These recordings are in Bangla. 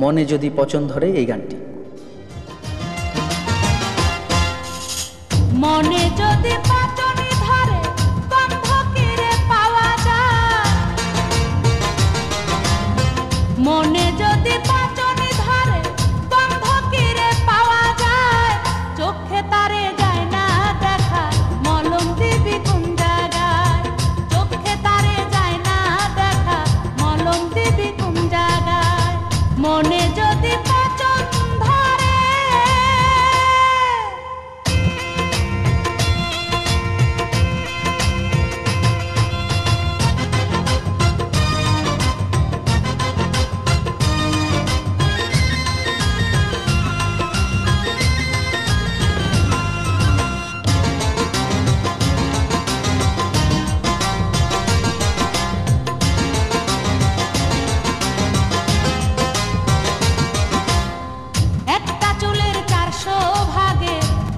মনে যদি পছন্দ ধরে এই গানটি। মনে যদি পাচনি ধরে গন্ধ কিরে পাওয়া যায়, মনে যদি পাচনি ধরে গন্ধ কিরে পাওয়া যায়, চোখে তারে যায় না দেখা মলম দিবি কোন জায়গায়, চোখে তারে যায় না দেখা মলম দিবি কোন জায়গায়, মনে যদি পাচন ধরে।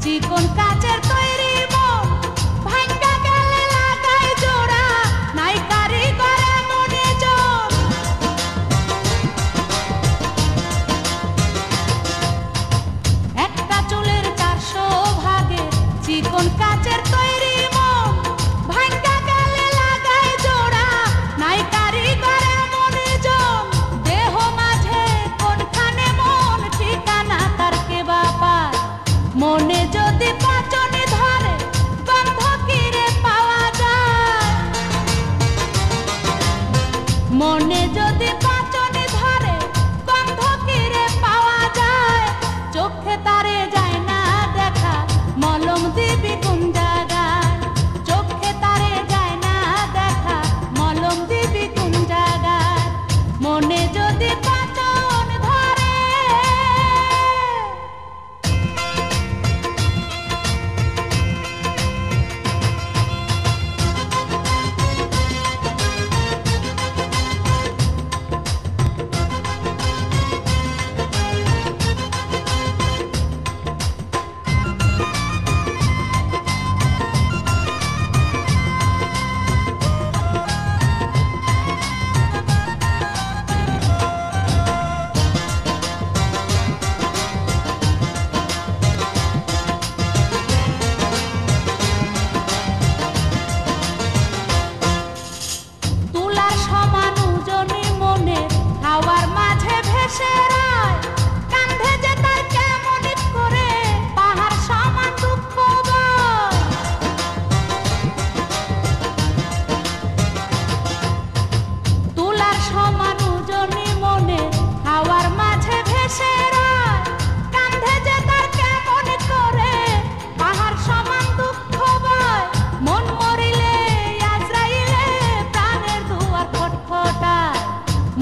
চিকন কাচের তৈরি মন ভাঙ্গা গেলে লাগাই জোড়া, নাই কারিগর মনে জন। একটা চুলের 400 ভাগে চিকন কাচের তৈরি মন ভাঙ্গা গেলে লাগাই জোড়া, নাই কারিগর মনে জন। দেহ মাঝে কোনখানে মন ঠিকানা তার কে বাপার, মনে যদি পাচনি ধরে গন্ধ কিরে পাওয়া যায়, মনে যদি পাচনি ধরে গন্ধ কিরে পাওয়া যায়, চোখে তারে যায় না দেখা মলম দিবি কোন জায়গায়, চোখে তারে যায় না দেখা মলম দিবি কোন জায়গায়, মনে যদি পাচন ধরে। হাওয়ার মাঝে ভেসে রায় কান্ধে যে তার কেমন করে পাহাড় সমান দুঃখ বয়, তুলার সমান ওজনি মনে হাওয়ার মাঝে ভেসে রায় কান্ধে যে তার কেমন করে পাহাড় সমান দুঃখ বয়, মন মরিলে আজরাইলে প্রাণের দুয়ার খটখটায়,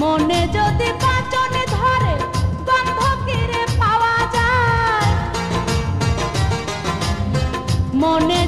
মনে যদি পাচনে ধরে গন্ধ কিরে পাওয়া যায়, মনে